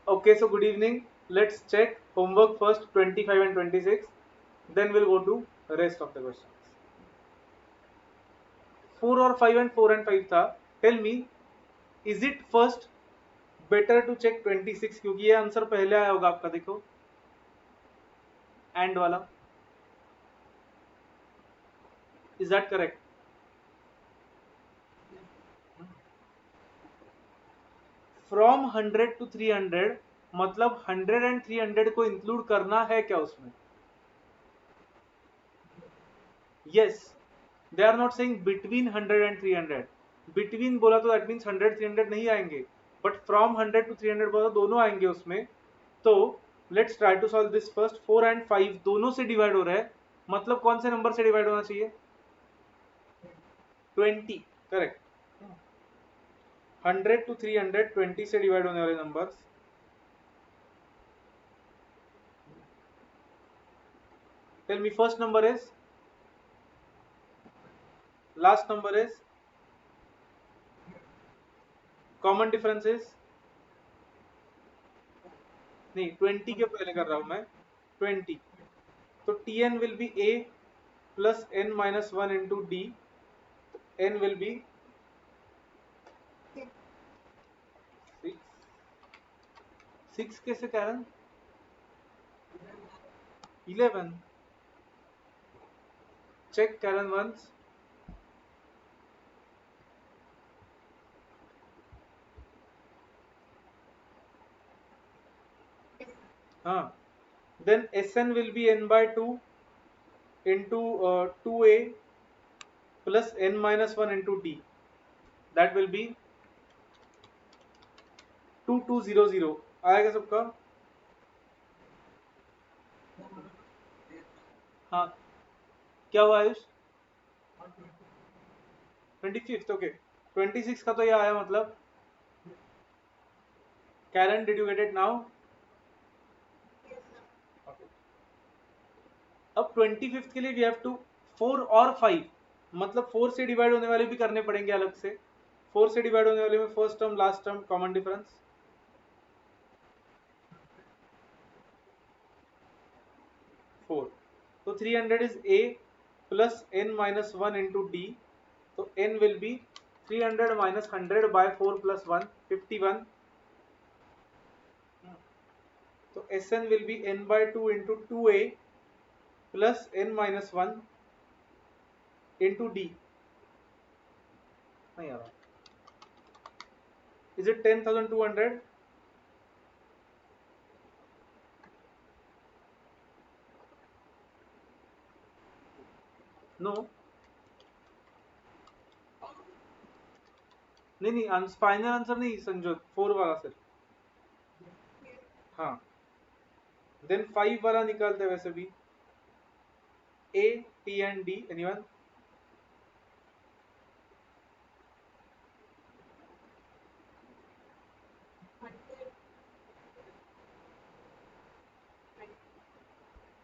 Okay, so good evening. Let's check homework first 25 and 26. Then we'll go to the rest of the questions. 4 और 5 and 4 and 5 था. Tell me, is it first better to check 26 क्योंकि ये answer पहले आया होगा आपका. देखो and वाला. Is that correct? From 100 to 300 मतलब 100 and 300 को इंक्लूड करना है क्या उसमें? Yes, they are not saying between 100 and 300. Between बोला तो that means 100 300 नहीं आएंगे, but from 100 to 300 बोला तो दोनों आएंगे उसमें. तो let's try to solve this first. 4 and 5 दोनों से डिवाइड हो रहा है, मतलब कौन से नंबर से डिवाइड होना चाहिए? 20. करेक्ट. 100 to 300 20 से डिवाइड होने वाले numbers. Tell me, first number is, last number is, common difference is, नहीं 20 के पहले कर रहा हूं मैं. 20. तो Tn will be a plus n minus 1 into d. N will be 6. 6 कैसे कारण? 11. Check Karen once. हाँ. Then Sn will be n by 2 into 2a plus n minus 1 into d. That will be 2200. आएगा सबका? हाँ. क्या हुआ Ayush? 25th. Okay. 26 का तो ये आया मतलब. Karen, did you get it now? Okay. अब 25th के लिए we have to 4 और 5 मतलब 4 से डिवाइड होने वाले भी करने पड़ेंगे अलग से. 4 से डिवाइड होने वाले में first term last term common difference. 4. तो 300 is a plus n minus 1 into d. तो n will be 300 minus 100 by 4 plus 1 51. तो Sn will be n by 2 into 2a plus n minus 1 into d. नहीं आ रहा. Is it 10,200? No. नहीं final answer नहीं संजोत. 4 वाला sir. हाँ. Then 5 वाला निकालते हैं वैसे भी. A, T and D. Anyone?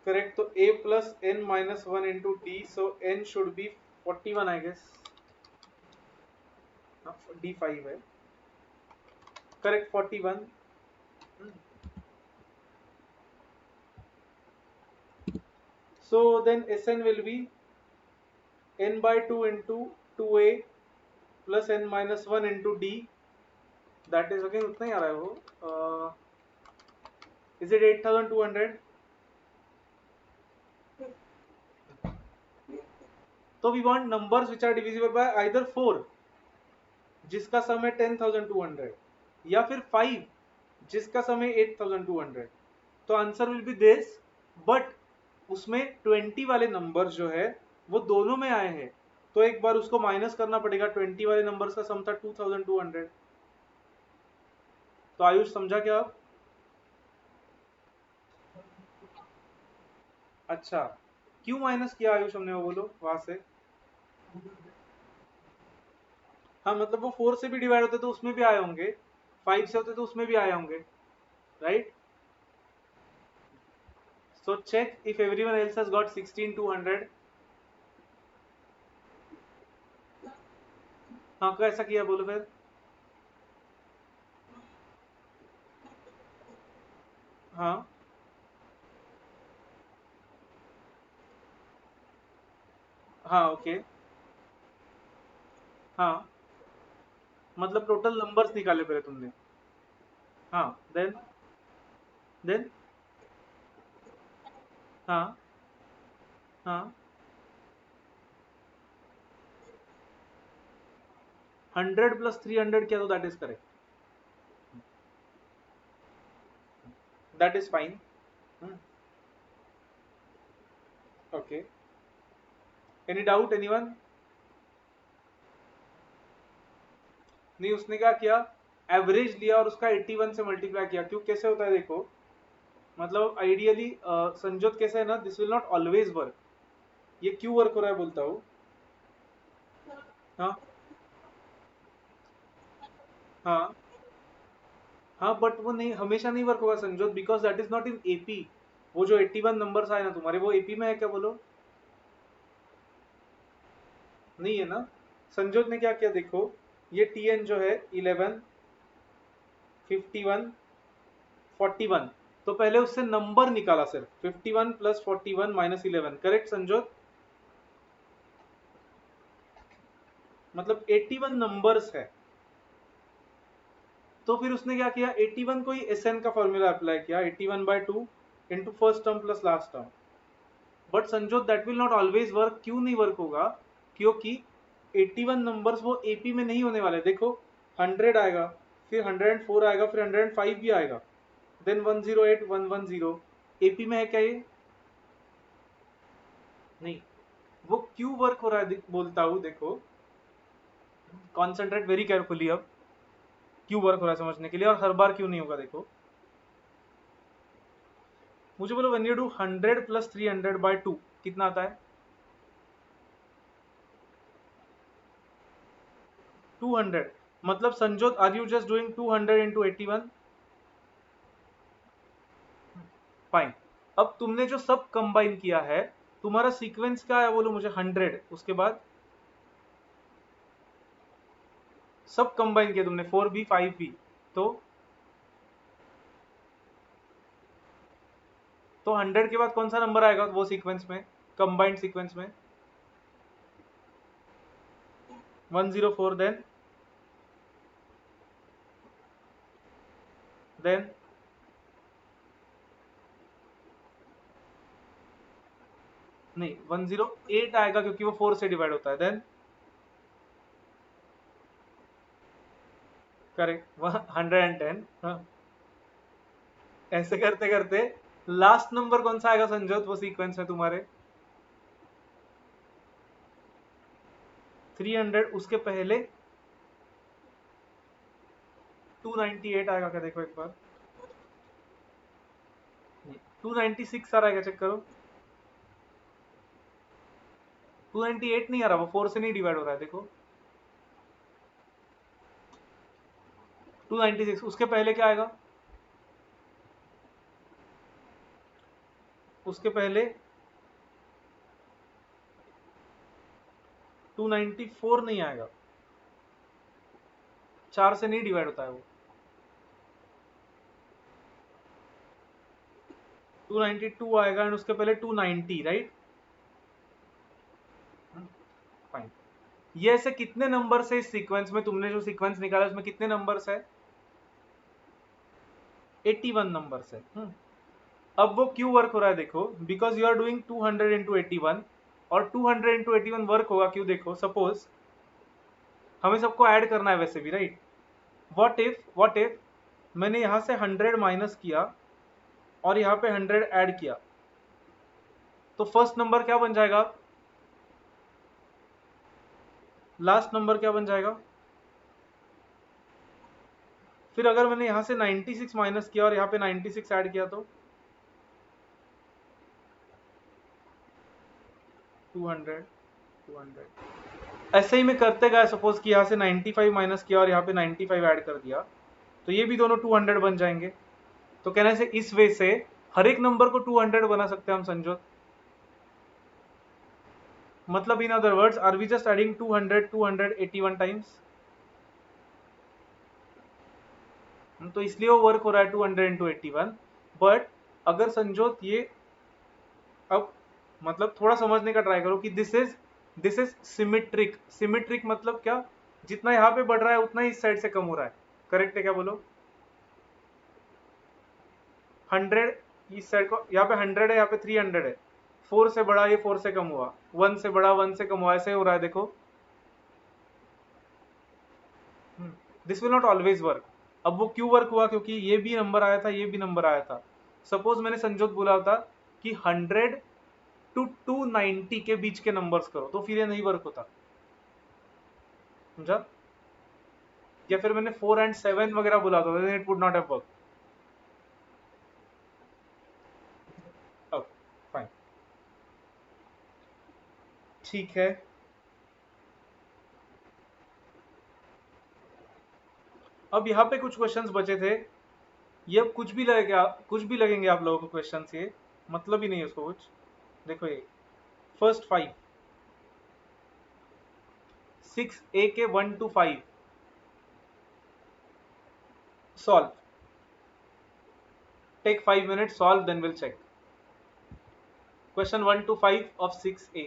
Correct. So a plus n minus 1 into d. So n should be 41, I guess. D5 है. Correct. 41. So then Sn will be n by 2 into 2a plus n minus 1 into d. That is again उतना ही आ रहा है वो. Is it 8,200? तो we want numbers which are divisible by either 4 जिसका सम है 10,200 या फिर 5 जिसका सम है 8,200. तो answer will be this. But उसमें 20 वाले नंबर जो है वो दोनों में आए हैं, तो एक बार उसको माइनस करना पड़ेगा. 20 वाले नंबर्स का सम था 2,200. तो आयुष समझा क्या आप? अच्छा, क्यों माइनस किया आयुष हमने, वो बोलो वहां से. हाँ मतलब वो 4 से भी डिवाइड होते तो उसमें भी आए होंगे, 5 से होते तो उसमें भी आए होंगे, right? So check if everyone else has got 16,200. हाँ कैसा किया बोलो फिर. हाँ हाँ ओके। हाँ मतलब टोटल नंबर्स निकाले पहले तुमने। हाँ देन। हाँ हाँ 100 प्लस 300 किया तो that is correct. That is fine. Okay. Any doubt anyone? नहीं, उसने क्या किया, एवरेज लिया और उसका 81 से मल्टीप्लाई किया। क्यों, कैसे होता है देखो, मतलब आइडियली संजोत कैसे है ना, this will not always work. ये क्यों वर्क हो रहा है बोलता हूँ। हाँ हाँ हाँ बट वो नहीं, हमेशा नहीं वर्क होगा Sanjyot, because that is not in AP. वो जो 81 नंबर्स आए ना तुम्हारे, वो एपी में है क्या बोलो? नहीं है ना। संजोत ने क्या किया देखो, ये टीएन जो है 11, 51, 41, तो पहले उससे नंबर निकाला सिर्फ। 51 प्लस 41 माइनस 11, करेक्ट संजोत? मतलब 81 नंबर्स है। तो फिर उसने क्या किया, 81 को ही एस एन का फॉर्मूला अप्लाई किया, 81/2 into first term plus last term. But Sanjyot that will not always work. क्यों नहीं वर्क होगा? क्योंकि 81 नंबर्स वो एपी में नहीं होने वाले। देखो 100 आएगा, फिर 104 आएगा, फिर 105 भी आएगा, देन 108, 110। एपी में है क्या ये? नहीं। वो क्यों वर्क हो रहा है बोलता हूँ देखो, कॉन्सेंट्रेट वेरी केयरफुली अब। क्यों वर्क हो रहा है समझने के लिए, और हर बार क्यों नहीं होगा देखो। मुझे बोलो, व्हेन यू डू 100 प्लस 300/2 कितना आता है? 200। मतलब Sanjot, are you just doing 200 into 81? Fine. अब तुमने जो सब कंबाइन किया है, तुम्हारा सीक्वेंस क्या है बोलो मुझे? 100, उसके बाद सब कंबाइन किया तुमने, 4B 5B। तो 100 के बाद कौन सा नंबर आएगा वो सीक्वेंस में, कंबाइंड सीक्वेंस में? 104। देन नहीं, 108 आएगा क्योंकि वो 4 से डिवाइड होता है। Then correct 110। हाँ। ऐसे करते करते लास्ट नंबर कौन सा आएगा संजोत वो सीक्वेंस में तुम्हारे? 300। उसके पहले 298 आएगा क्या, देखो एक बार। 296 आ रहा है क्या, चेक करो। 298 नहीं आ रहा, वो 4 से नहीं डिवाइड हो रहा है देखो। 296, उसके पहले क्या आएगा? उसके पहले 294 नहीं आएगा, 4 से नहीं डिवाइड होता है वो। 292 आएगा, एंड उसके पहले 290, राइट? फाइन। ये ऐसे कितने नंबर्स है इस सीक्वेंस में? तुमने जो सीक्वेंस निकाला उसमें कितने नंबर्स है? 81 नंबर्स है। अब वो क्यों वर्क हो रहा है देखो, because you are doing 200 into 81, और 200 इंटू 81 वर्क होगा क्यों देखो। सपोज हमें सबको ऐड करना है वैसे भी, राइट? व्हाट इफ मैंने यहां से 100 माइनस किया और यहाँ पे 100 ऐड किया, तो फर्स्ट नंबर क्या बन जाएगा? लास्ट नंबर क्या बन जाएगा? फिर अगर मैंने यहाँ से 96 माइनस किया और यहाँ पे 96 ऐड किया, तो 200। 200 ऐसे ही मैं करते गया। सपोज कि यहाँ से 95 माइनस किया और यहाँ पे 95 ऐड कर दिया, तो ये भी दोनों 200 बन जाएंगे। तो कहने से इस वे से हर एक नंबर को 200 बना सकते हैं हम संजोत। मतलब in other words, are we just adding 200 281 times? तो इसलिए वो वर्क हो रहा है 200 इंटू 81। बट अगर संजोत ये अब मतलब थोड़ा समझने का ट्राई करो कि दिस इज सिमेट्रिक। सिमेट्रिक मतलब क्या, जितना यहाँ पे बढ़ रहा है उतना ही इस साइड से कम हो रहा है। करेक्ट है क्या बोलो? 100 इस साइड को, यहाँ पे 100 है, यहाँ पे 300 है। 4 से बड़ा ये 4 से कम हुआ, 1 से बड़ा 1 से कम हुआ, ऐसे हो रहा है देखो। This will not always work. अब वो क्यों वर्क हुआ? क्योंकि ये भी नंबर आया था, ये भी नंबर आया था। सपोज मैंने संजोत बोला होता कि 100 टू 290 के बीच के नंबर्स करो, तो फिर ये नहीं वर्क होता, समझा? या फिर मैंने 4 एंड 7 वगैरह बोला था, then it would not have worked. अब फाइन, ठीक है। अब यहाँ पे कुछ क्वेश्चंस बचे थे, ये अब कुछ भी लगेंगे आप लोगों को क्वेश्चंस, ये मतलब ही नहीं है उसको कुछ। देखो ये फर्स्ट 5, 6 a के 1 to 5 solve, take 5 minutes, solve, then will check. Question 1 to 5 of 6a।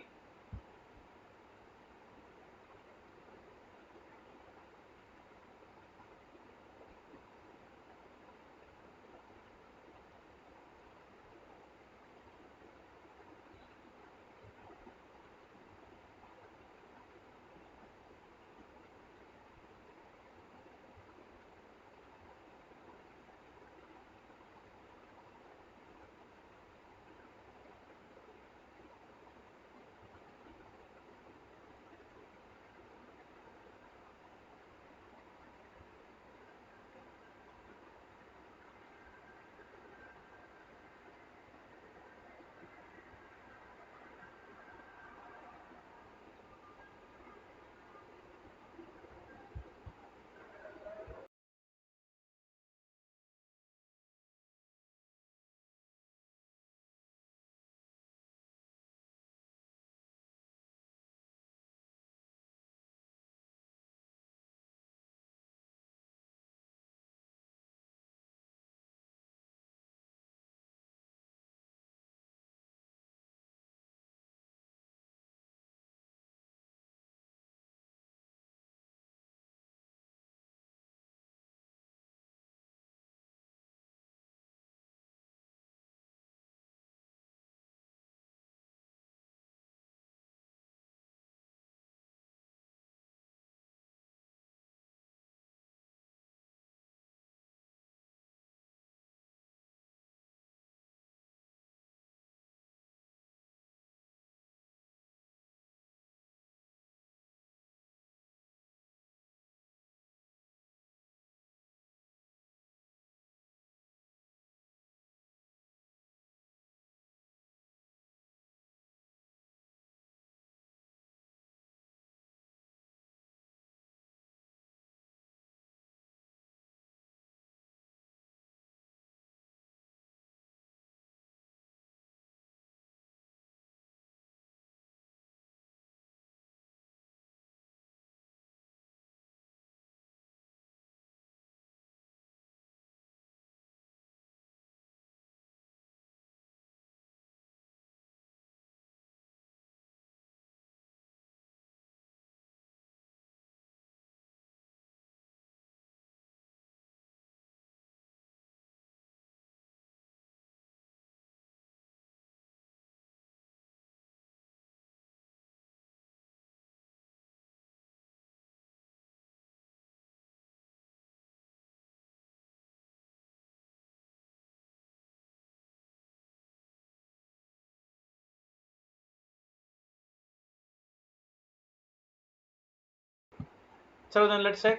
चलो then let's check.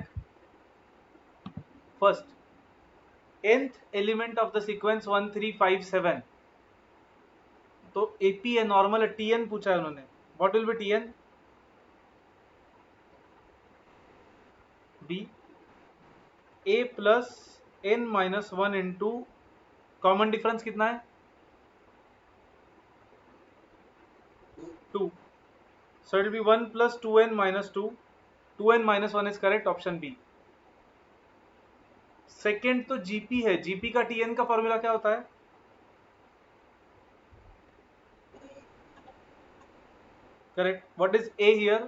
First, nth element of the sequence 1 3 5 7, तो एपी है, नॉर्मल है, टीएन पूछा है उन्होंने। What will be tn? B a plus n minus 1 into, common difference कितना है? 2, so it will be 1 plus 2n minus 2, 2n minus 1 is correct, option B. Second तो GP है, जीपी का टीएन का फॉर्मूला क्या होता है? correct. What is A here?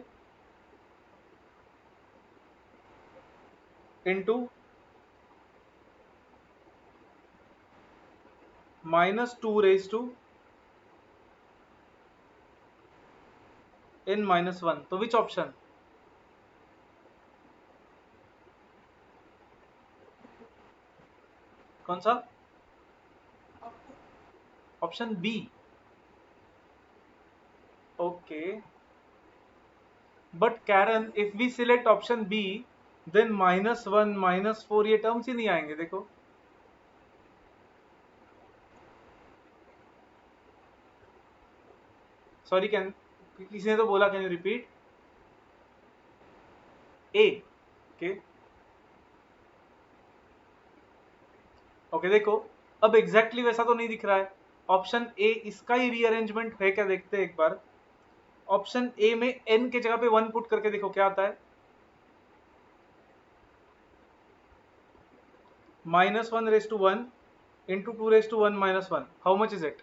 Into minus 2 raised to n minus 1. तो which option? कौन सा? Option B. Okay. But Karen, if we select option B, then minus 1, minus 4 ये टर्म्स ही नहीं आएंगे. देखो, सॉरी, कैन किसी ने तो बोला, can you repeat? A. Okay okay, देखो अब एग्जैक्टली वैसा तो नहीं दिख रहा है. ऑप्शन ए इसका ही रीअरेंजमेंट है क्या, देखते हैं एक बार. ऑप्शन ए में n के जगह पे 1 पुट करके देखो क्या आता है. minus 1 raised to 1 into 2 raised to 1 minus 1. How much is it?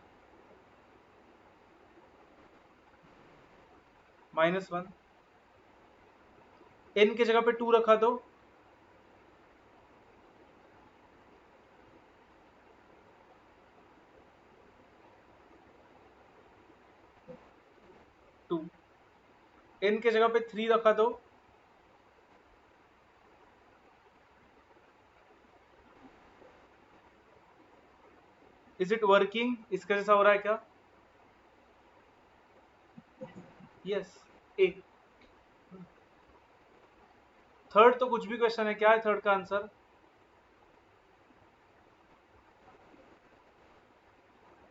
minus 1. n के जगह पे 2 रखा तो टू. n के जगह पे 3 रखा तो इज इट वर्किंग? इसका जैसा हो रहा है क्या? यस, ए. थर्ड तो कुछ भी क्वेश्चन है. क्या है थर्ड का answer?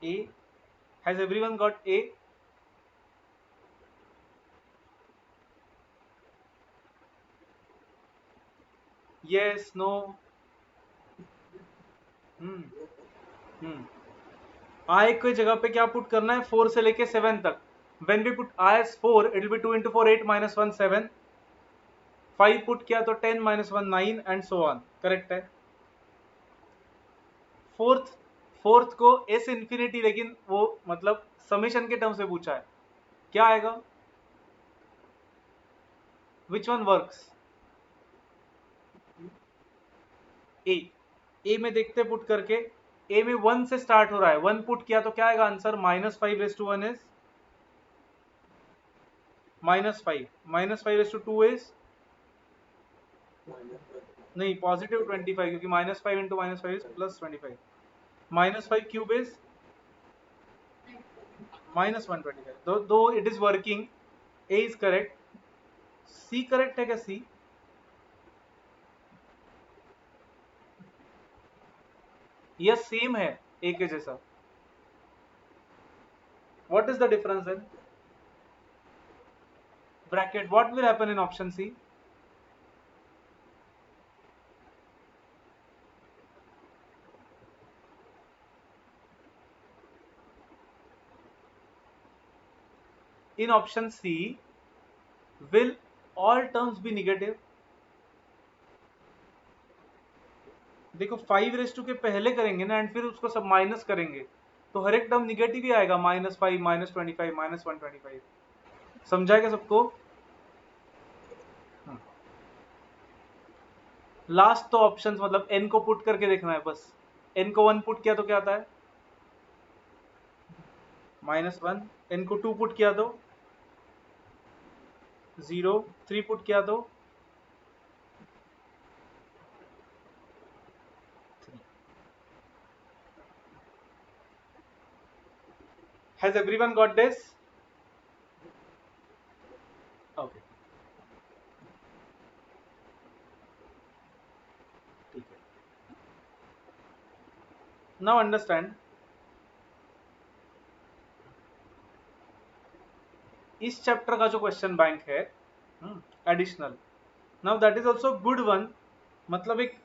A. Has everyone got A? Yes, no? I की जगह पे क्या पुट करना है? 4 से लेके 7 तक. When we put i as 4, it will be 2 into 4 8 minus 1 7. 5 put किया तो 10 minus 1 9 and so on. Correct है. फोर्थ को एस इंफिनिटी, लेकिन वो मतलब समेशन के टर्म से पूछा है. क्या आएगा? Which one works? ए में देखते पुट करके. ए में 1 से स्टार्ट हो रहा है. 1 पुट किया तो क्या आएगा answer? minus 5 raised to 1 is minus 5. minus 5 raised to 2 is नहीं, पॉजिटिव 25, क्योंकि minus 5 into minus 5 is plus 25. minus 5 cube is minus 125. Though it is working. A is correct. C correct है क्या? सी. यस, सेम है a के जैसा. What is the difference then? Bracket. What will happen in option c? in option C, will all terms be negative? देखो 5 raise to के पहले करेंगे ना, एंड फिर उसको सब माइनस करेंगे, तो हर एक टर्म निगेटिव ही आएगा. -5, -25, -125. समझा क्या सबको? लास्ट तो ऑप्शंस, मतलब n को पुट करके देखना है बस. n को 1 पुट किया तो क्या आता है? -1. n को 2 पुट किया तो 0. 3 पुट किया तो 3. Has everyone got this? Okay. ठीक है. Now understand. इस चैप्टर का जो क्वेश्चन बैंक है additional, now that is also good one. मतलब एक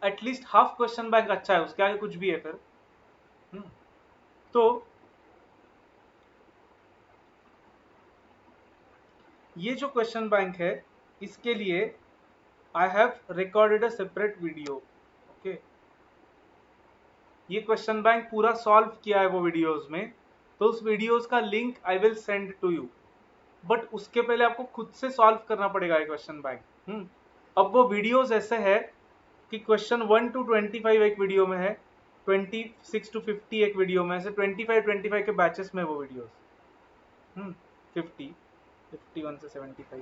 एटलीस्ट हाफ क्वेश्चन बैंक अच्छा है, उसके आगे कुछ भी है फिर. तो ये जो क्वेश्चन बैंक है, इसके लिए I have recorded a separate video. Okay, ये क्वेश्चन बैंक पूरा सॉल्व किया है वो वीडियोस में, तो उस वीडियोस का link I will send to you. But उसके पहले आपको खुद से सॉल्व करना पड़ेगा ये क्वेश्चन बैंक। अब वो वीडियोस ऐसे है कि क्वेश्चन 1 to 25 एक वीडियो में है, 26 to 50 एक वीडियो में, ऐसे 25 के बैचेस में वो वीडियोस। 50, 51 से 75।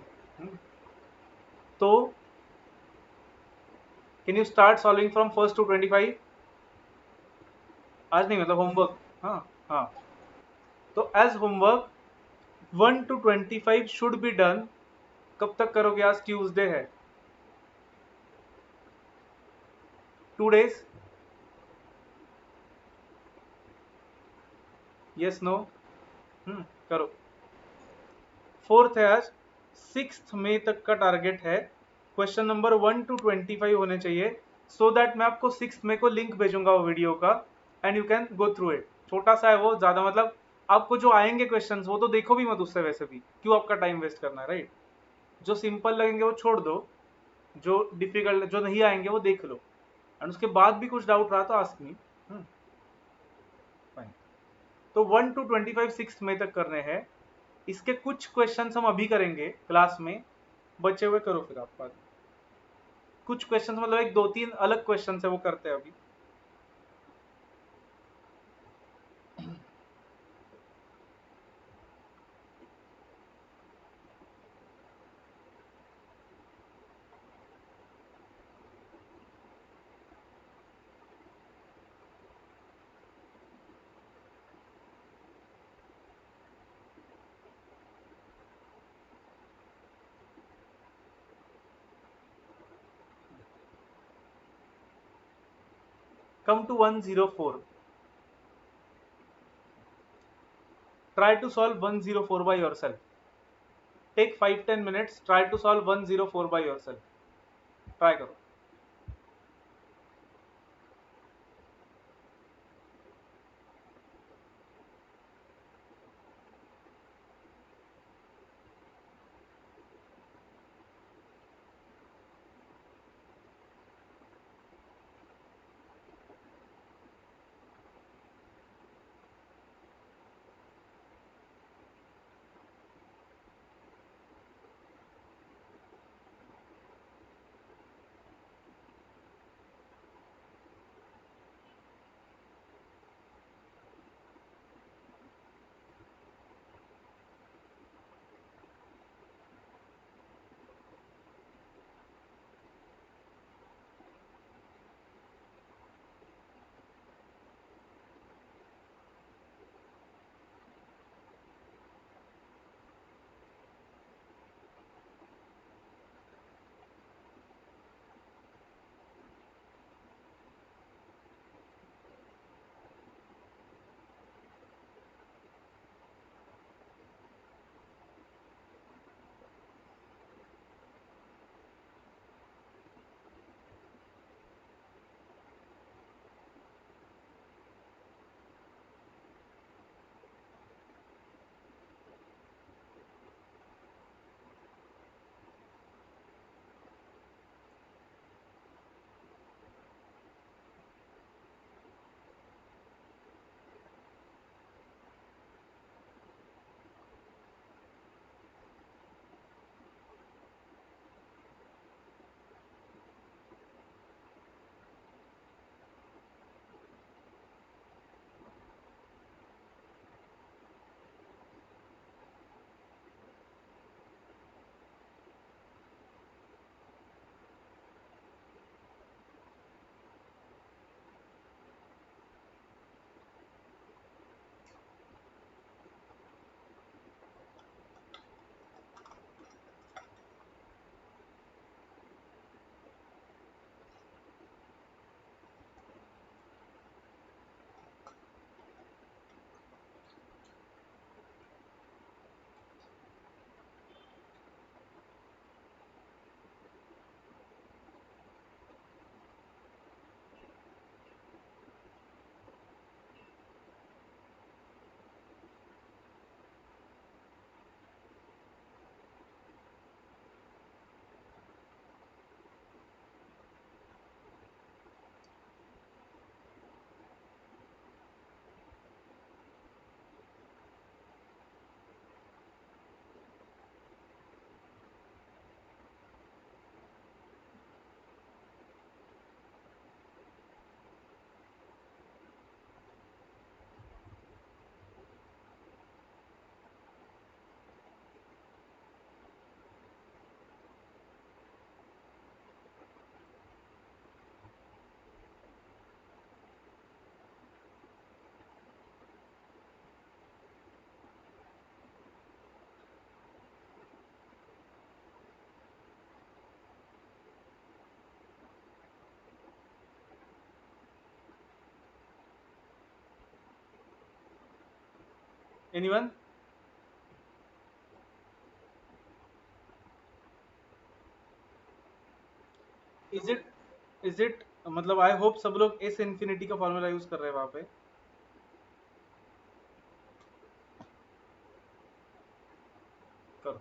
तो can you start solving from first to 25? आज नहीं, मतलब होमवर्क। हाँ हाँ, तो as homework 1 to 25 should be done. कब तक करोगे? आज ट्यूसडे है, 2 days। Yes no? करो। 4th है आज, 6th मई तक का टारगेट है। क्वेश्चन नंबर 1 to 25 होने चाहिए, सो दैट मैं आपको 6th मई को लिंक भेजूंगा वो वीडियो का, and you can go through it. छोटा सा है वो, ज्यादा मतलब आपको जो आएंगे क्वेश्चंस वो तो देखो भी मत उससे, वैसे भी क्यों आपका टाइम वेस्ट करना है, राइट? जो सिंपल लगेंगे वो छोड़ दो, जो डिफिकल्ट, जो नहीं आएंगे वो देख लो, एंड उसके बाद भी कुछ डाउट रहा तो आस्क मी। फाइन। तो 1 to 25 6th मई तक करने हैं। इसके कुछ क्वेश्चंस हम अभी करेंगे क्लास में, बचे हुए करो फिर आप बाद में। कुछ क्वेश्चंस मतलब एक 2-3 अलग क्वेश्चंस है वो करते हैं अभी। Come to 104. Try to solve 104 by yourself. Take 5-10 minutes. Try to solve 104 by yourself. Try करो। एनीवन? इज इट मतलब आई होप सब लोग एस इन्फिनिटी का फॉर्मूला यूज कर रहे हैं वहां पे. करो.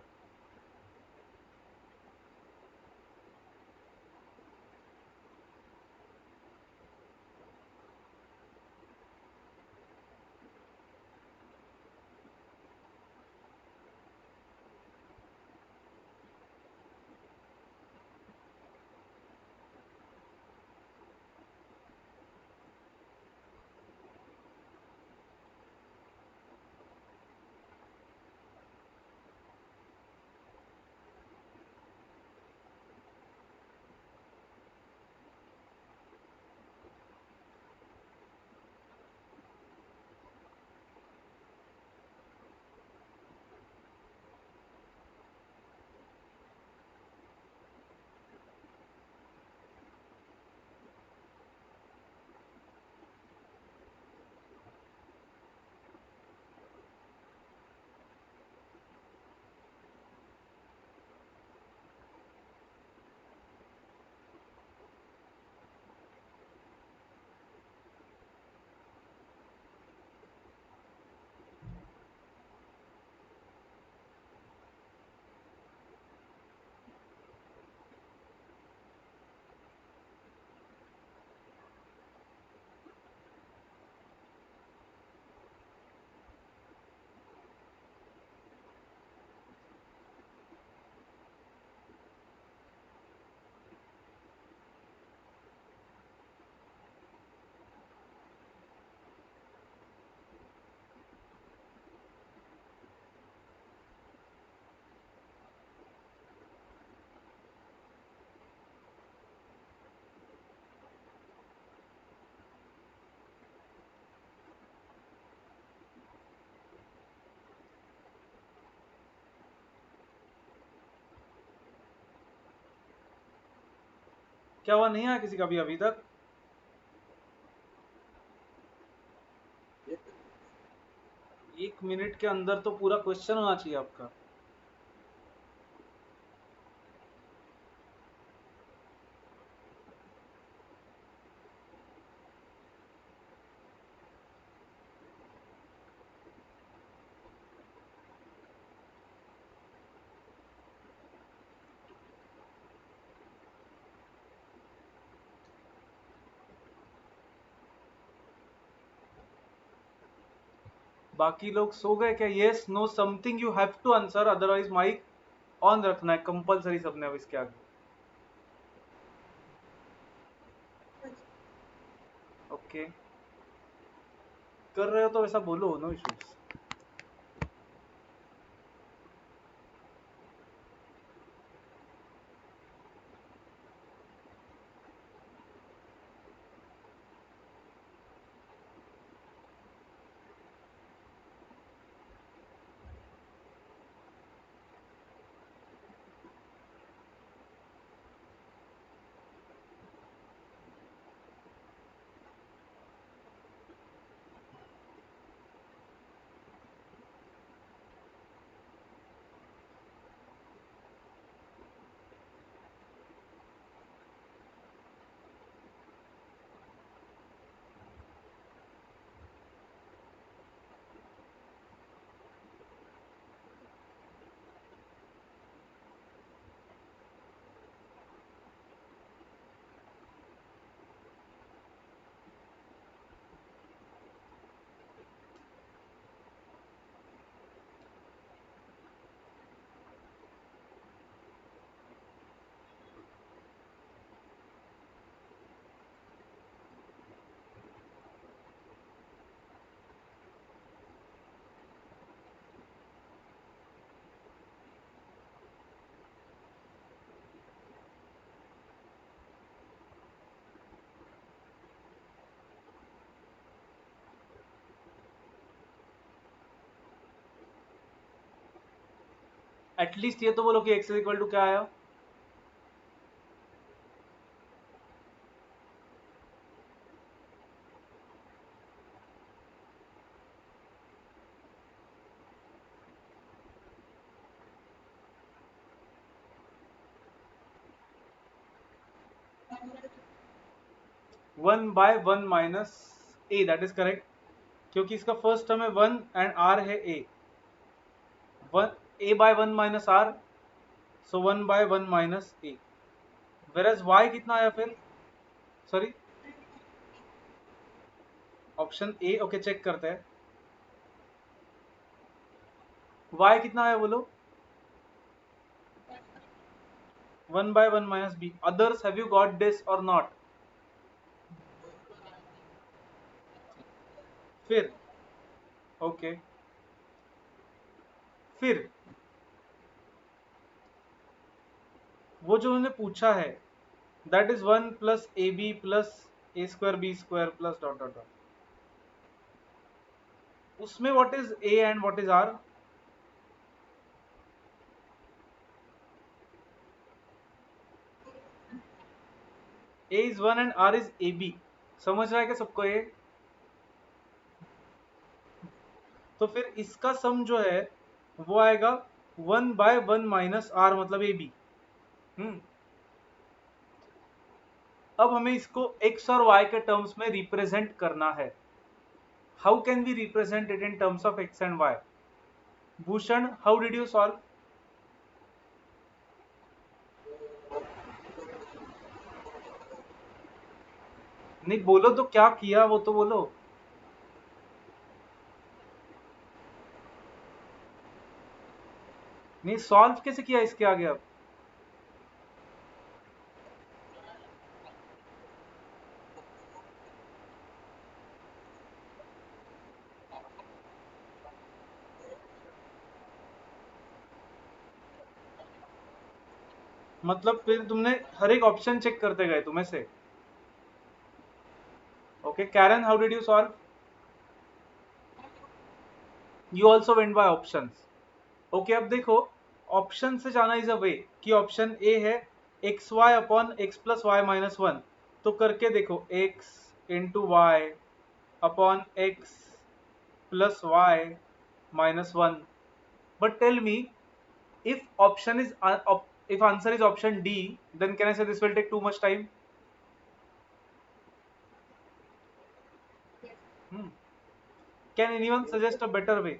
क्या हुआ, नहीं आया किसी का भी अभी तक? 1 मिनट के अंदर तो पूरा क्वेश्चन होना चाहिए आपका. बाकी लोग सो गए क्या? Yes, no, something you have to answer, otherwise mic on रखना है कंपलसरी सबने अब इसके आगे. ओके, कर रहे हो तो वैसा बोलो, नो इश्यूज. एटलीस्ट ये तो बोलो कि x इज इक्वल टू क्या आया. 1 by 1 minus a, that is correct, क्योंकि इसका फर्स्ट टर्म है 1 एंड आर है a, 1 a by 1 minus r, so 1 by 1 minus a. Whereas y कितना आया फिर, sorry option A, okay check करते हैं वाई कितना आया बोलो। 1 by 1 minus b, others have you got this or not? फिर ओके, फिर वो जो उन्होंने पूछा है that is 1 plus a b plus a square b square plus dot dot dot, उसमें what is a and what is r? A is 1 and r is a b, समझ रहा है क्या सबको ये? तो फिर इसका सम जो है वो आएगा 1 बाय 1 माइनस आर मतलब ए बी। अब हमें इसको x और y के टर्म्स में रिप्रेजेंट करना है। How can we represent it in terms of x and y? Bhushan, how did you solve? नहीं बोलो तो क्या किया वो तो बोलो। नहीं सॉल्व कैसे किया इसके आगे अब? मतलब फिर तुमने हर एक ऑप्शन चेक करते गए तुम्हें से? Okay Karen, how did you solve? You also went by options. Okay अब देखो, ऑप्शन से जाना इज अ वे कि ऑप्शन ए है x y upon x plus y minus one, तो करके देखो x into y upon x plus y minus 1, but tell me if option is if answer is option D, then can I say this will take too much time? Hmm. Can anyone suggest a better way?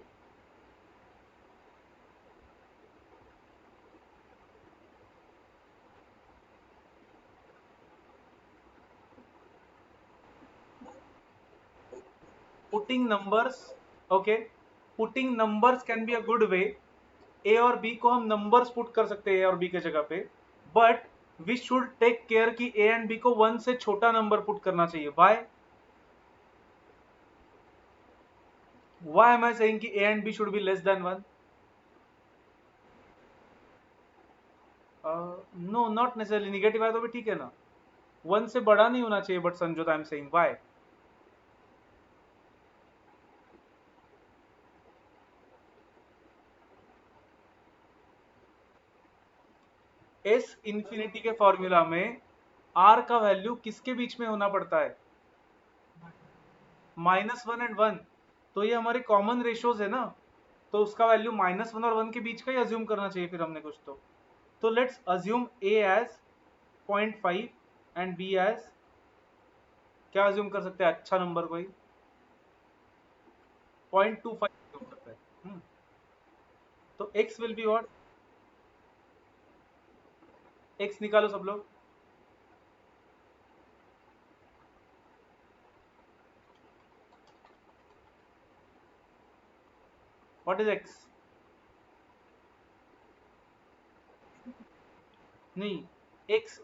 Putting numbers, okay, putting numbers can be a good way। ए और B को हम numbers put कर सकते हैं ए और B के जगह पे, but we should take care कि ए एंड बी को 1 से छोटा नंबर पुट करना चाहिए। व्हाई एम आई सेइंग कि A and B should be less than 1? No not necessarily, negative है तो भी ठीक है ना, 1 से बड़ा नहीं होना चाहिए, but Sanjyot I am saying why? S infinity के फॉर्मूला में आर का वैल्यू किसके बीच में होना पड़ता है? -1 एंड 1, तो ये हमारे कॉमन रेशियोज है ना, तो उसका वैल्यू -1 और 1 के बीच का ही अज्यूम करना चाहिए फिर हमने कुछ तो let's assume A as 0.5 and B as, क्या अज्यूम कर सकते हैं अच्छा नंबर कोई? 0.25 अज्यूम करते हैं। तो x will be what? x निकालो सब लोग। What is x? नहीं, x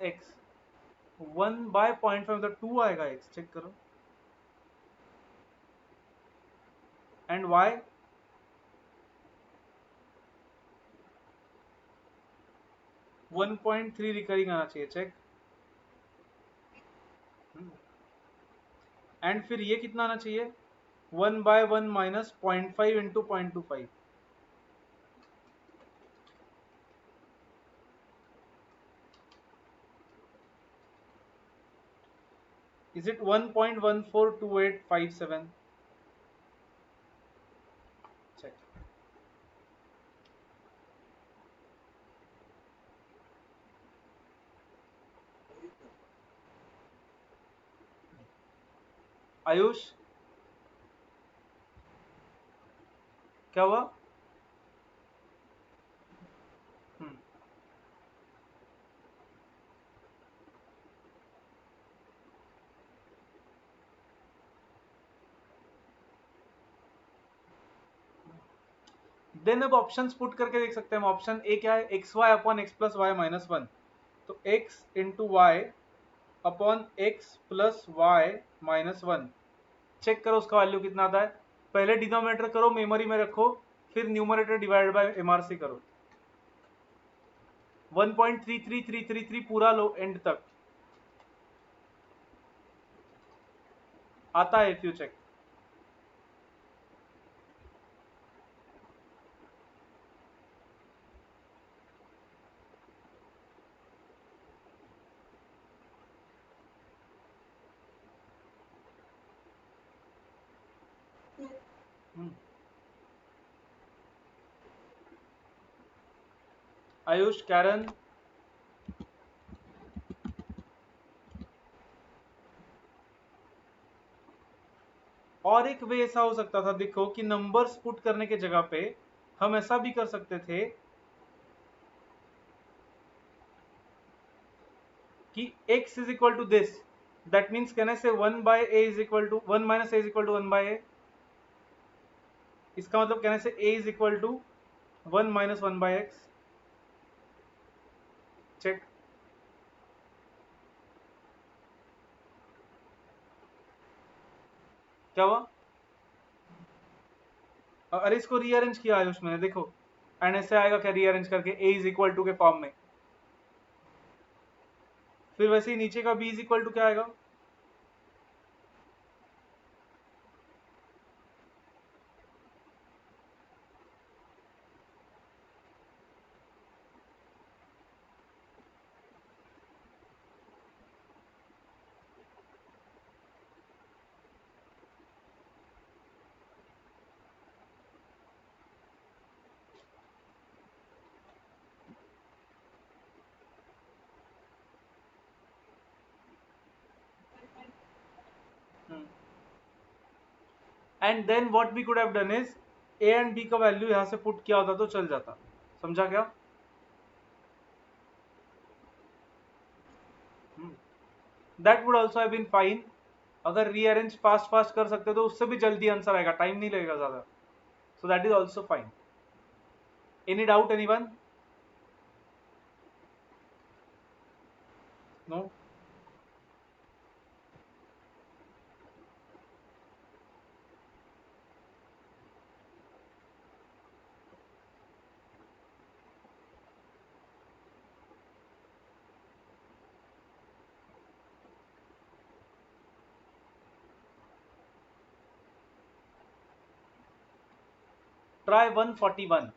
1 बाय 0.5 मतलब 2 आएगा x, चेक करो। एंड y 1.3 रिकरिंग आना चाहिए, चेक। एंड फिर ये कितना आना चाहिए? 1 by 1 minus 0.5 into 0.25, is it 1.142857? Check. Ayush क्या हुआ? देन अब ऑप्शंस पुट करके देख सकते हैं हम। ऑप्शन ए क्या है? X y upon x plus y minus one. तो x into y upon x plus y minus one. Check करो उसका वैल्यू कितना आता है। पहले डिनोमिनेटर करो, मेमोरी में रखो, फिर न्यूमरेटर डिवाइड बाय एमआरसी करो। 1.33333 पूरा लो एंड तक आता है if you check. Ayush, Karen, और एक वे ऐसा हो सकता था देखो कि नंबर्स पुट करने के जगह पे हम ऐसा भी कर सकते थे कि x is equal to this, that means can I say 1 by a is equal to 1 minus a is equal to 1 by a। इसका मतलब can I say a is equal to 1 minus 1 by x। Check. क्या हुआ? अरे इसको rearrange किया आयुष मैंने, देखो and ऐसे आएगा क्या रीअरेंज करके a इज इक्वल टू के फॉर्म में। फिर वैसे ही नीचे का b इज इक्वल टू क्या आएगा? And then what we could have done is a and b का वैल्यू यहां से पुट किया होता तो चल जाता। समझा क्या? That would also have been fine. अगर रीअरेंज फास्ट फास्ट कर सकते तो उससे भी जल्दी आंसर आएगा, टाइम नहीं लगेगा ज्यादा। So that is also fine. Any doubt anyone? No? Try 141।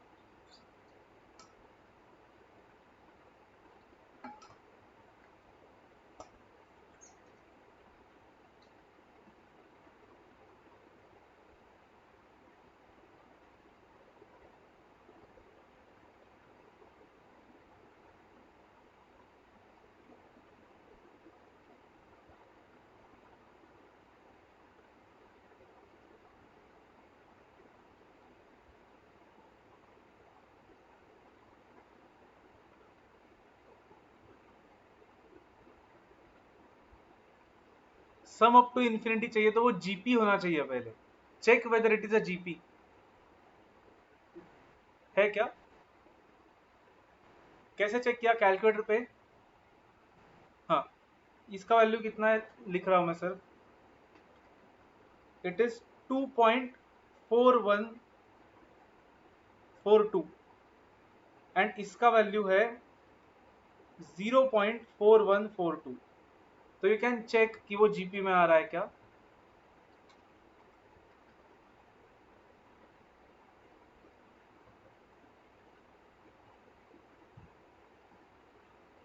Sum up to infinity चाहिए तो वो जीपी होना चाहिए पहले। Check whether it is a GP. है क्या? कैसे चेक किया? कैलकुलेटर पे। हाँ, इसका वैल्यू कितना है लिख रहा हूं मैं सर। इट इज 2.4142 एंड इसका वैल्यू है 0.4142। तो यू कैन चेक कि वो जीपी में आ रहा है क्या।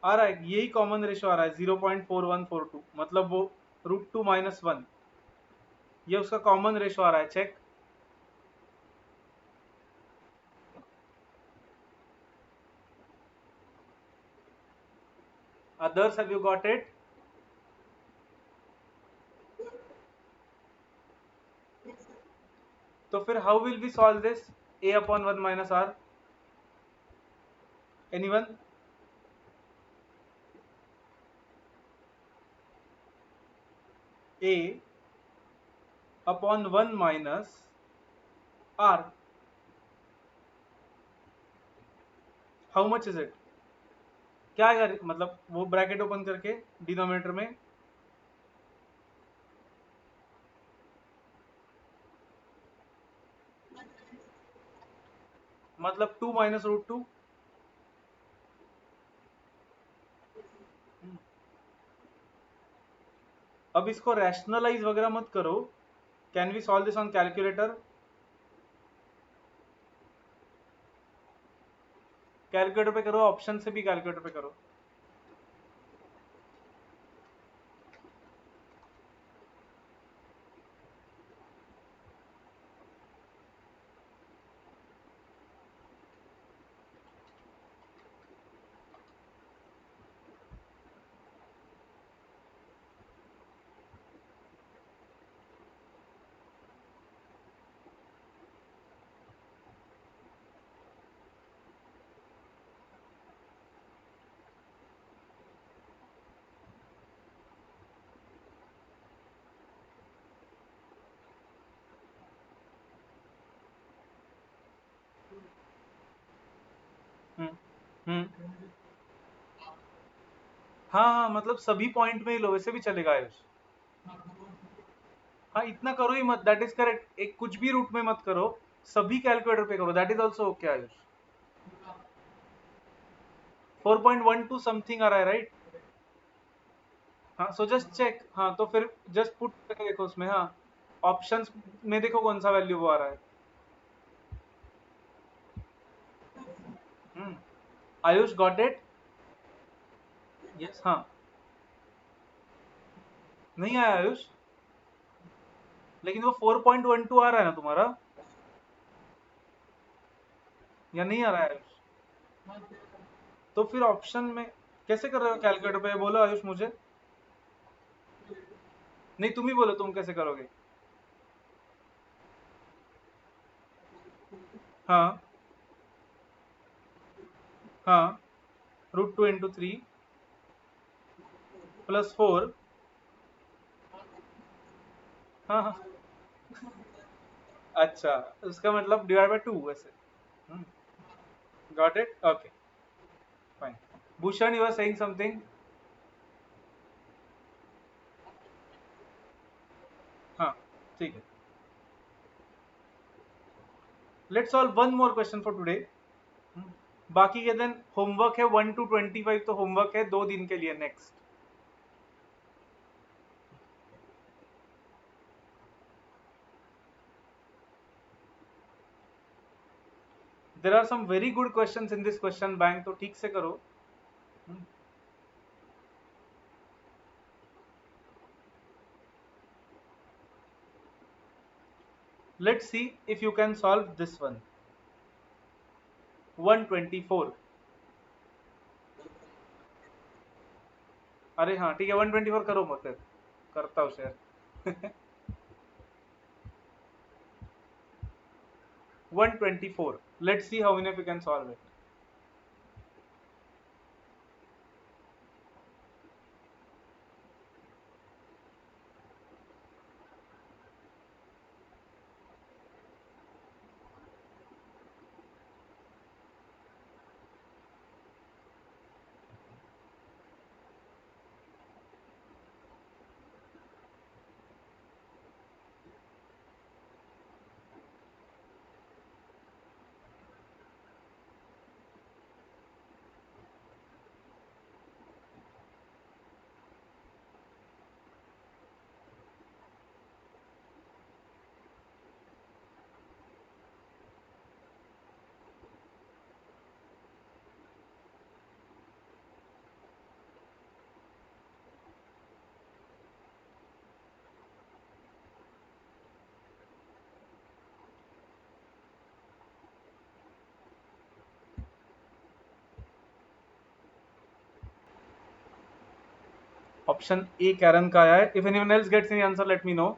आ रहा है, यही कॉमन रेशो आ रहा है 0.4142, मतलब वो √2 - 1, ये उसका कॉमन रेशो आ रहा है। Check. Others have you got it? तो फिर how will we solve this? a upon 1 minus r. Anyone? a upon 1 minus r. How much is it? क्या है मतलब वो ब्रैकेट ओपन करके डिनोमिनेटर में मतलब 2 माइनस रूट 2. अब इसको रैशनलाइज वगैरह मत करो. Can we solve this on calculator? Calculator पे करो, ऑप्शन से भी कैलकुलेटर पे करो. हम्म. हाँ हाँ, मतलब सभी पॉइंट में ही लो, वैसे भी चलेगा आयुष. हाँ, इतना करो ही मत, दैट इज करेक्ट. एक कुछ भी रूट में मत करो, सभी कैलकुलेटर पे करो, that is also okay Ayush. 4.12 something आ रहा है राइट? हाँ, सो जस्ट चेक. हाँ, तो फिर जस्ट पुट करके देखो उसमें. हाँ, ऑप्शंस में देखो कौन सा वैल्यू वो आ रहा है. Ayush got it? यस. हाँ, नहीं आया आयुष, लेकिन वो 4.12 आ रहा है ना तुम्हारा, या नहीं आ रहा है आयुष? तो फिर ऑप्शन में कैसे कर रहे हो कैलकुलेटर पे, बोलो आयुष मुझे. नहीं, तुम ही बोलो तुम कैसे करोगे. हाँ हाँ, √2 × 3 +4. हाँ हाँ, अच्छा, उसका मतलब डिवाइड बाय 2 वैसे. Got it. Okay, fine. Bhushan, you are saying something. हाँ, ठीक है. Let's solve one more question for today. बाकी के दिन होमवर्क है 1 to 25, तो होमवर्क है 2 दिन के लिए next. There are some very good question in this question bank, तो ठीक से करो. Let's see if you can solve this one. 124. अरे हाँ ठीक है, 124 करो मत, करता हूँ share. 124. Let's see how many of you can solve it. Option A Karen का आया है. If anyone else gets any answer, let me know.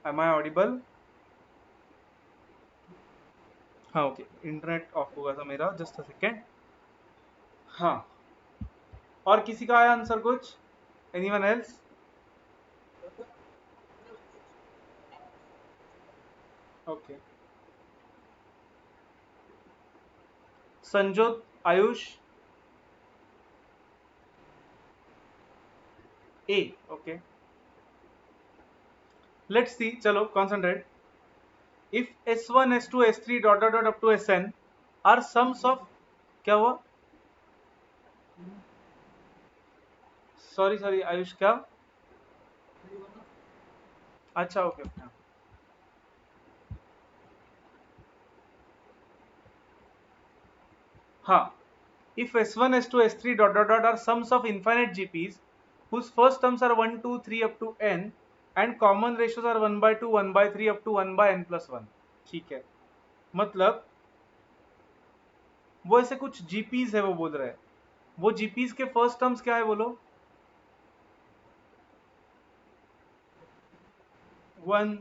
Am I audible? हाँ ओके, इंटरनेट ऑफ होगा था मेरा, जस्ट अ सेकेंड। हाँ, और किसी का आया आंसर कुछ? Anyone else? Okay, Sanjot, Ayush, A, okay. Let's see, चलो concentrate. If S1 S2 S3 dot dot dot up to Sn are sums of, क्या हुआ? सॉरी सॉरी आयुष, क्या? अच्छा ओके ओके। हाँ, if S1 S2 S3 dot dot dot are sums of infinite GPs whose first terms are 1 2 3 up to n and common ratios are 1 by 2 1 by 3 up to 1 by n plus 1। ठीक है, मतलब वो ऐसे कुछ GPs है, वो बोल रहा है। वो GPs के फर्स्ट टर्म्स क्या है बोलो? 1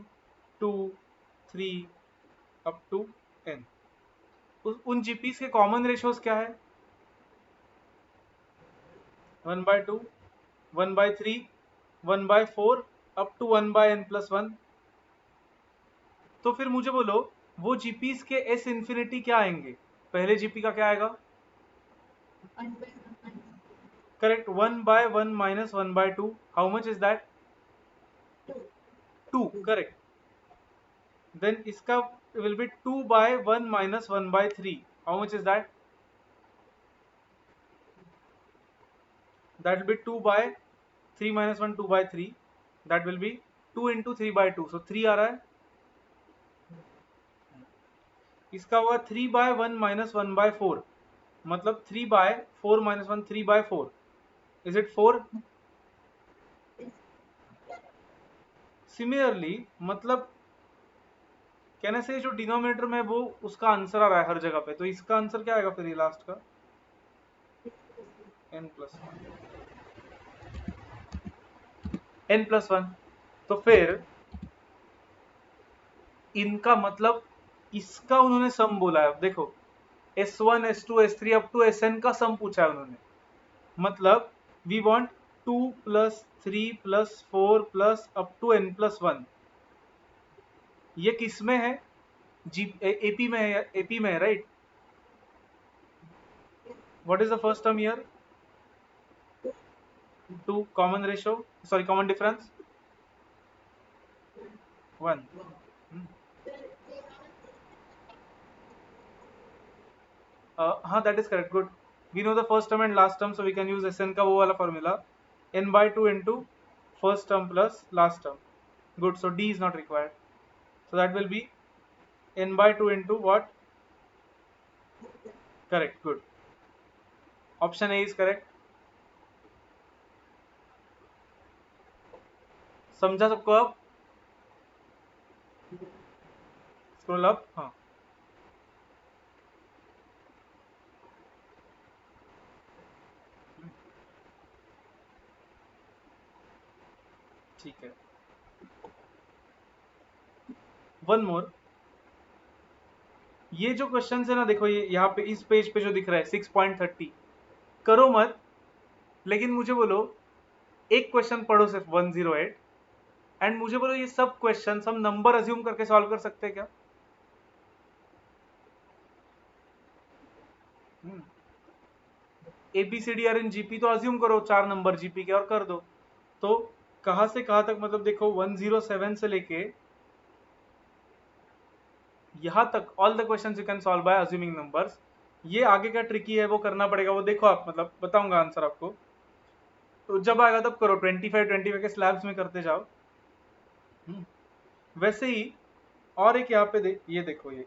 2 3 अप टू n। उन GPs के कॉमन रेशियोज क्या है? 1 by 2 1 by 3 1 by 4 up to 1 by n plus 1। तो फिर मुझे बोलो, वो जीपीस के एस इन्फिनिटी क्या आएंगे? पहले जीपी का क्या आएगा? Correct, 1 by 1 minus 1 by 2। How much is that? 2, correct. Then इसका will be 2 by 1 minus 1 by 3। How much is that? That will be 2 by 3 minus 1 2 by 3। That will be 2 into 3 by 2, so 3 आ रहा है। इसका हुआ 3 bye 1 minus 1 bye 4, मतलब 3 by 4 minus 1 3 by 4। Is it 4? Similarly, मतलब कहने से जो डिनोमिनेटर में वो उसका आंसर आ रहा है हर जगह पे, तो इसका आंसर क्या आएगा फिर ये लास्ट का? n plus n plus 1। तो फिर इनका मतलब इसका उन्होंने सम बोला है। अब देखो, S1 S2 S3 up to Sn का सम पूछा है उन्होंने, मतलब we want 2 plus 3 plus 4 plus up to n plus 1। ये किस में है? जी एपी में है, एपी में है, right? What is the first term here? 2 common ratio, sorry common difference 1। हाँ that is correct, good. We know the first term and last term, so we can use Sn का वो वाला formula, n by 2 into first term plus last term। Good, so D is not required, so that will be n by 2 into what? Correct, good, option A is correct। समझा सबको? अब scroll up, हाँ ठीक है। One more, ये जो question है ना, देखो ये यहाँ पे इस पेज पे जो दिख रहा है 6.30, करो मत, लेकिन मुझे बोलो एक क्वेश्चन पढ़ो सिर्फ 108, एंड मुझे बोलो ये सब क्वेश्चन हम नंबर अज्यूम करके सॉल्व कर सकते हैं क्या? ABCD आर इन जीपी, तो अज्यूम करो 4 नंबर जीपी के और कर दो। तो कहां से कहां तक, मतलब देखो 107 से लेके यहां तक all the questions you can solve by assuming numbers. ये आगे का ट्रिकी है, वो करना पड़ेगा, वो देखो आप, मतलब बताऊंगा आंसर आपको, तो जब आएगा तब करो, 25 के स्लैब्स में करते जाओ। वैसे ही और एक यहाँ पे ये देखो, ये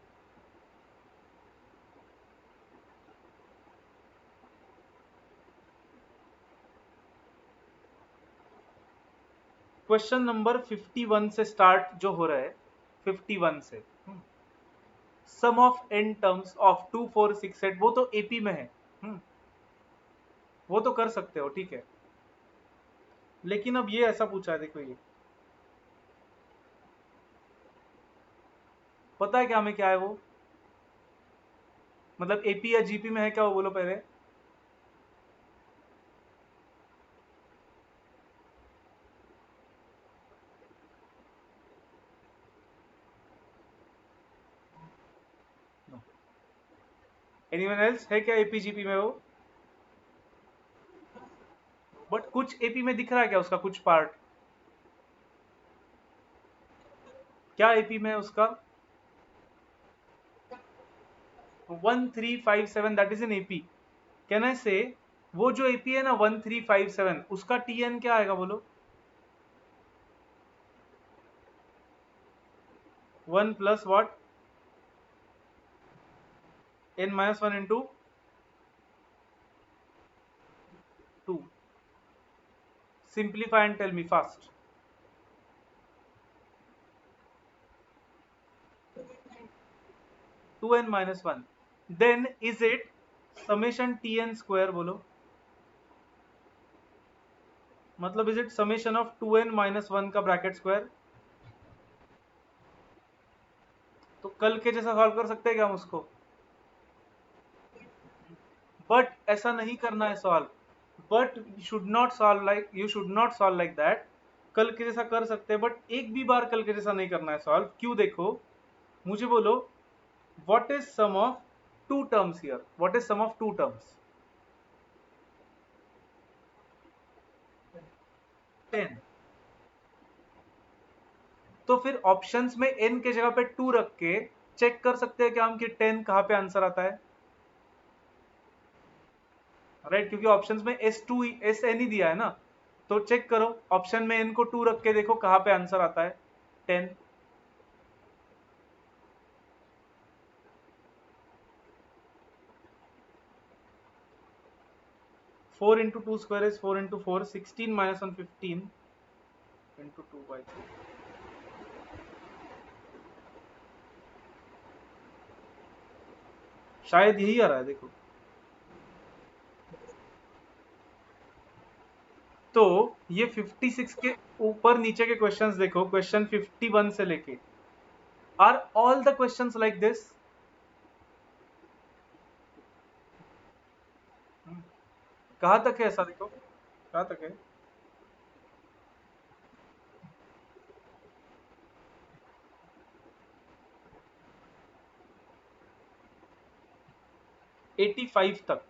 क्वेश्चन नंबर 51 से स्टार्ट जो हो रहा है, 51 से, सम ऑफ एन टर्म्स ऑफ 2 4 6 8, वो तो एपी में है, वो तो कर सकते हो, ठीक है। लेकिन अब ये ऐसा पूछा है, देखो ये पता है क्या हमें क्या है वो, मतलब एपी या जीपी में है क्या वो बोलो पहले। एनीवन एल्स है क्या एपी जीपी में वो? बट कुछ एपी में दिख रहा है क्या उसका कुछ पार्ट? क्या एपी में है उसका? 1357 that is an AP. Can I से वो जो एपी है ना 1357 उसका टीएन क्या आएगा बोलो? 1 plus what? n minus 1 into 2। Simplify and tell me fast. 2n minus 1 then is it summation tn square बोलो? मतलब is it summation of 2n minus 1 का ब्रैकेट स्क्वायर? तो कल के जैसा सॉल्व कर सकते हैं क्या हम उसको? बट ऐसा नहीं करना है solve. But you should not solve like that. कल के जैसा कर सकते हैं बट एक भी बार कल के जैसा नहीं करना है सॉल्व। क्यों? देखो मुझे बोलो what is sum of two terms here, what is sum of two terms? 10। तो फिर ऑप्शंस में n के जगह पे 2 रख के चेक कर सकते हैं कि हम कि 10 कहां पे आंसर आता है, राइट? क्योंकि ऑप्शंस में एस एन ही दिया है ना। तो चेक करो ऑप्शन में n को 2 रख के देखो कहां पे आंसर आता है 10। 4 into 2 square is 4 into 4, 16 minus 1 15 into 2 by 3। शायद यही आ रहा है देखो। तो ये 56 के ऊपर नीचे के क्वेश्चंस देखो, क्वेश्चन 51 से लेके are all the questions like this. कहां तक है ऐसा देखो, कहां तक है? 85 तक,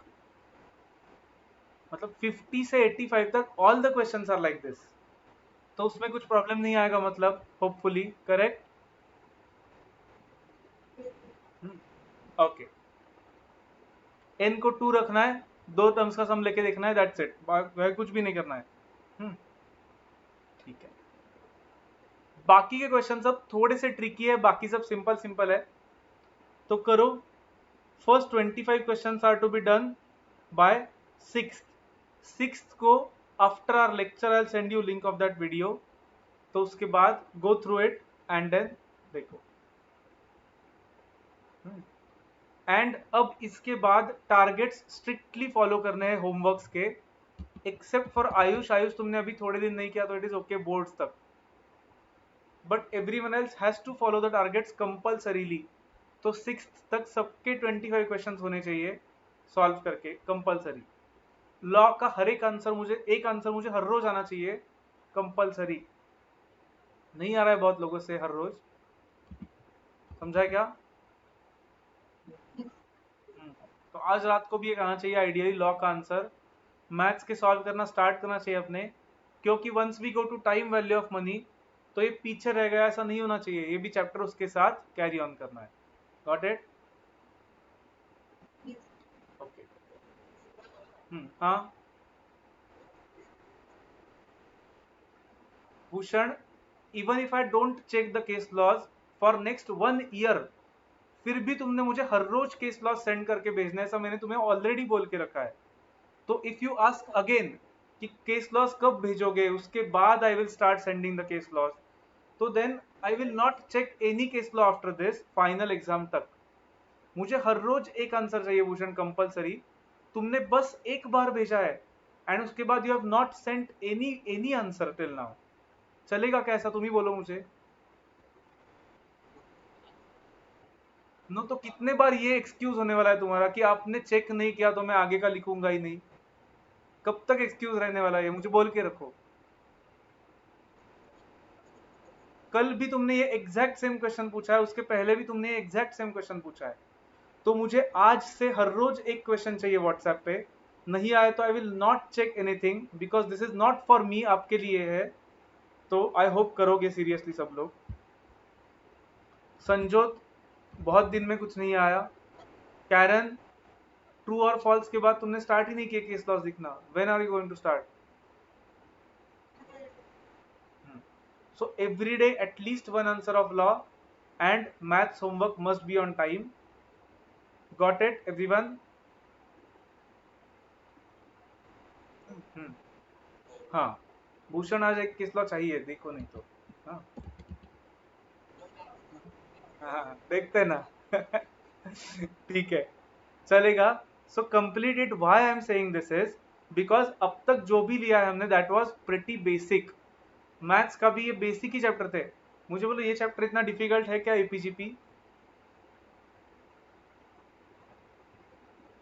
मतलब 50 से 85 तक all the questions are like this. तो उसमें कुछ प्रॉब्लम नहीं आएगा मतलब, होपफुली करेक्ट। ओके, एन को 2 रखना है, दो टर्म्स का सम लेके देखना है, दैट्स इट, कुछ भी नहीं करना है। हम्म, ठीक है। बाकी के क्वेश्चन सब थोड़े से ट्रिकी है, बाकी सब सिंपल सिंपल है। तो करो। First 25 questions are to be done by 6th को after our lecture I will send you link of that video. तो उसके बाद go through it and then देखो। एंड अब इसके बाद टारगेट्स स्ट्रिक्टली फॉलो करने हैं होमवर्क्स के, एक्सेप्ट फॉर आयुष। आयुष तुमने अभी थोड़े दिन नहीं किया तो इट इज ओके बोर्ड्स तक, but everyone else has to follow the targets compulsorily. तो 6th तक सबके 25 क्वेश्चंस होने चाहिए सॉल्व करके कंपल्सरी। लॉ का हर एक आंसर मुझे हर रोज आना चाहिए कंपल्सरी। नहीं आ रहा है बहुत लोगों से हर रोज, समझा क्या? तो आज रात को भी एक आना चाहिए आइडियली लॉ का आंसर। मैथ्स के सॉल्व करना स्टार्ट करना चाहिए अपने, क्योंकि once we go to time value of money तो ये पीछे रह गया, ऐसा नहीं होना चाहिए। ये भी चैप्टर उसके साथ कैरी ऑन करना है। Got it? ओके। हाँ Bhushan, even if I don't check the case laws for next 1 year, फिर भी तुमने मुझे हर रोज केस लॉज सेंड करके भेजना है, ऐसा मैंने तुम्हें ऑलरेडी बोल के रखा है। तो इफ यू आस्क अगेन कि केस लॉस कब भेजोगे, उसके बाद I will start sending the case laws. तो then I will not check any case law after this final exam तक। मुझे हर रोज एक आंसर चाहिए भूषण कंपलसरी। तुमने बस एक बार भेजा है एंड उसके बाद you have not sent any answer till now. चलेगा कैसा, तुम ही बोलो मुझे। नो, तो कितने बार ये एक्सक्यूज होने वाला है तुम्हारा कि आपने चेक नहीं किया तो मैं आगे का लिखूंगा ही नहीं? कब तक एक्सक्यूज रहने वाला है? मुझे बोल के रखो। कल भी तुमने ये एग्जैक्ट सेम क्वेश्चन पूछा है, उसके पहले भी तुमने ये एग्जैक्ट सेम क्वेश्चन पूछा है। तो मुझे आज से हर रोज एक क्वेश्चन चाहिए व्हाट्सएप पे। नहीं आए तो I will not check anything, because this is not for me, आपके लिए है। तो आई होप करोगे सीरियसली सब लोग। संजोत, बहुत दिन में कुछ नहीं आया। कैरन, ट्रू और फॉल्स के बाद तुमने स्टार्ट ही नहीं किया केस लॉस लिखना। When are you going to start? So every day at least one answer of law and maths homework must be on time. Got it, everyone? हम्म, हाँ। भूषण आज एक केस लॉ चाहिए, देखो नहीं तो। हाँ हाँ, देखते ना। ठीक है, चलेगा। So complete it. Why I am saying this is because अब तक जो भी लिया है हमने that was pretty basic. Maths का भी ये बेसिक ही चैप्टर थे। मुझे बोलो ये चैप्टर इतना डिफिकल्ट है क्या AP GP?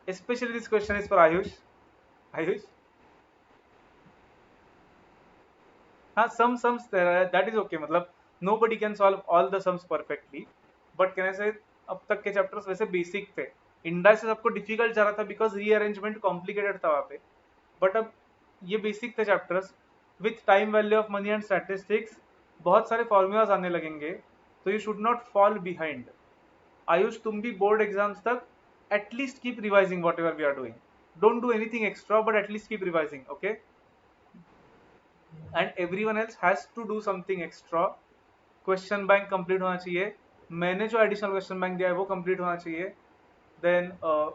Specially this question is for Ayush. Ayush, हाँ, सम्स दैट इज ओके, मतलब nobody can solve all the sums perfectly, but can I say अब तक के चैप्टर्स वैसे बेसिक थे। इंडा से सबको डिफिकल्ट जा रहा था बिकॉज रीअरेंजमेंट कॉम्प्लिकेटेड था वहाँ पे। बट अब ये बेसिक थे chapters. With time value of money and statistics बहुत सारे फॉर्मूलाज आने लगेंगे, तो you should not fall behind. Ayush, तुम भी बोर्ड एग्जाम्स तक at least keep revising whatever we are doing. Don't do anything extra, but at least keep revising, okay? And everyone else has to do something extra. Question bank complete होना चाहिए। मैंने जो additional question bank दिया है वो complete होना चाहिए। Then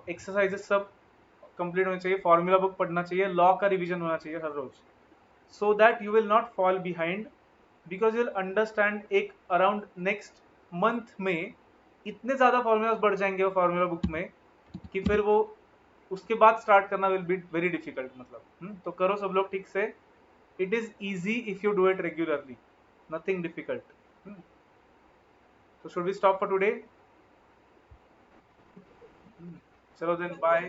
exercises सब कंप्लीट होना चाहिए। फॉर्मूला बुक पढ़ना चाहिए। लॉ का रिवीजन होना चाहिए हर रोज, so that you will not fall behind. Because you will understand एक अराउंड नेक्स्ट मंथ में इतने ज़्यादा फॉर्मूलाज बढ़ जाएंगे वो फॉर्मूला बुक में कि फिर वो उसके बाद स्टार्ट करना विल बी वेरी डिफिकल्ट। मतलब तो करो सब लोग ठीक से। It is easy if you do it regularly, nothing difficult. So should we stop for today? चलो then, bye.